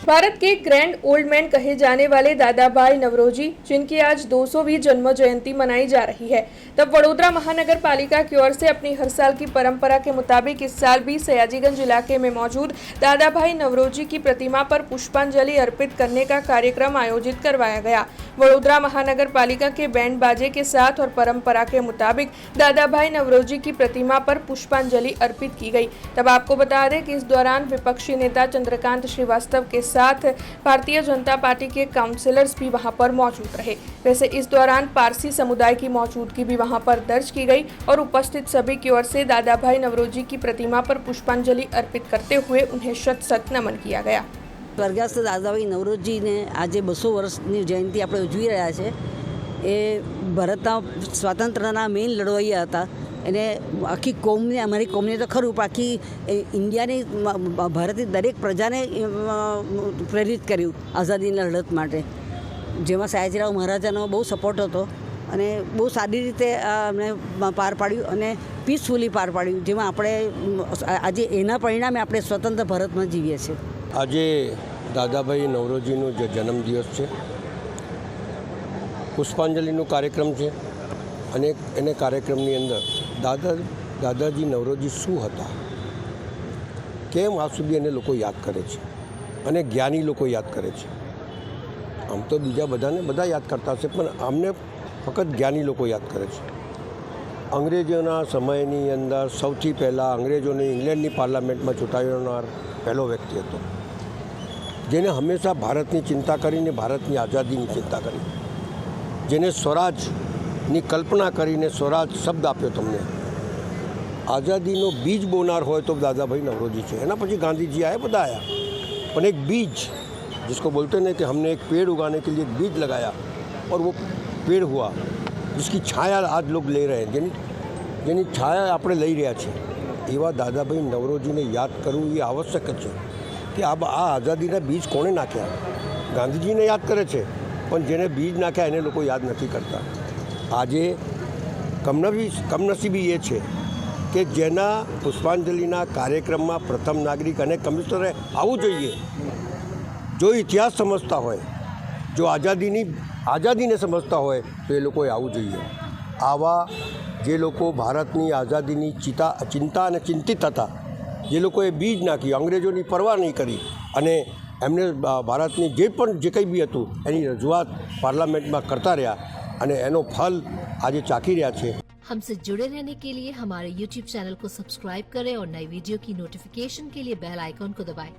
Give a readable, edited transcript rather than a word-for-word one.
भारत के grand old man कहे जाने वाले दादा भाई नवरोजी, जिनकी आज 200वीं जन्म जयंती मनाई जा रही है, तब वडोदरा महानगर पालिका की ओर से अपनी हर साल की परंपरा के मुताबिक इस साल भी सयाजीगंज इलाके में मौजूद दादा भाई नवरोजी की प्रतिमा पर पुष्पांजलि अर्पित करने का कार्यक्रम आयोजित करवाया गया। वडोदरा महानगर पालिका के बैंड बाजे के साथ और परंपरा के मुताबिक दादा भाई नवरोजी की प्रतिमा पर पुष्पांजलि अर्पित की गई। तब आपको बता दें कि इस दौरान विपक्षी नेता चंद्रकांत श्रीवास्तव के साथ भारतीय जनता पार्टी के काउंसिलर्स भी वहां पर मौजूद रहे। वैसे इस दौरान पारसी समुदाय की मौजूदगी भी वहां पर दर्ज की गई और उपस्थित सभी की ओर से दादा भाई नवरोजी की प्रतिमा पर पुष्पांजलि अर्पित करते हुए उन्हें शत शत नमन किया गया। સ્વર્ગસ્થ દાદાભાઈ નવરોજીને આજે 200 વર્ષની જયંતિ આપણે ઉજવી રહ્યા છે। એ ભારતના સ્વાતંત્ર્યના મેઇન લડવૈયા હતા। એને આખી કોમને, અમારી કોમને તો ખરું, પણ આખી ઇન્ડિયાની, ભારતની દરેક પ્રજાને પ્રેરિત કર્યું આઝાદીના લડત માટે, જેમાં સયાજીરાવ મહારાજાનો બહુ સપોર્ટ હતો અને બહુ સારી રીતે અમને પાર પાડ્યું અને પીસફુલી પાર પાડ્યું, જેમાં આપણે આજે એના પરિણામે આપણે સ્વતંત્ર ભારતમાં જીવીએ છીએ। આજે દાદાભાઈ નવરોજીનો જે જન્મદિવસ છે, પુષ્પાંજલિનો કાર્યક્રમ છે અને એને કાર્યક્રમની અંદર દાદાજી નવરોજી શું હતા, કેમ આ સુધી એને લોકો યાદ કરે છે અને જ્ઞાની લોકો યાદ કરે છે। આમ તો બીજા બધાને બધા યાદ કરતા હશે, પણ આમને ફક્ત જ્ઞાની લોકો યાદ કરે છે। અંગ્રેજોના સમયની અંદર સૌથી પહેલાં અંગ્રેજોને ઇંગ્લેન્ડની પાર્લામેન્ટમાં ચૂંટાવનાર પહેલો વ્યક્તિ હતો, જેને હંમેશા ભારતની ચિંતા કરીને ભારતની આઝાદીની ચિંતા કરી, જેને સ્વરાજની કલ્પના કરીને સ્વરાજ શબ્દ આપ્યો તમને। આઝાદીનો બીજ બોનાર હોય તો દાદાભાઈ નવરોજી છે। એના પછી ગાંધીજી આયા, બધા આયા, પણ એક बीज जिसको बोलते हैं कि हमने एक पेड़ उगाने के लिए एक बीज लगाया और वो पेड़ हुआ, जिसकी छाया आज लोग ले रहे हैं, જેની છાયા આપણે લઈ રહ્યા છીએ। એવા દાદાભાઈ નવરોજીને યાદ કરવું એ આવશ્યક છે કે આ આઝાદીના બીજ કોણે નાખ્યા? ગાંધીજીને યાદ કરે છે, પણ જેને બીજ નાખ્યા એને લોકો યાદ નથી કરતા। આજે કમનસીબી એ છે કે જેના પુષ્પાંજલિના કાર્યક્રમમાં પ્રથમ નાગરિક અને કમિશનરે આવવું જોઈએ। જો ઇતિહાસ સમજતા હોય, જો આઝાદીને સમજતા હોય તો એ લોકોએ આવવું જોઈએ। આવા જે લોકો ભારતની આઝાદીની ચિંતા અને ચિંતિત હતા, જે લોકોએ બીજ નાખી, અંગ્રેજોની પરવા નહીં કરી અને એમને ભારતની જે કંઈ બી હતું એની રજૂઆત પાર્લામેન્ટમાં કરતા રહ્યા અને એનો ફલ આજે ચાખી રહ્યા છે। हमसे जुड़े रहने के लिए हमारे YouTube चैनल को सब्सक्राइब करें और नई वीडियो की नोटिफिकेशन के लिए बेल आइकॉन को दबाएं।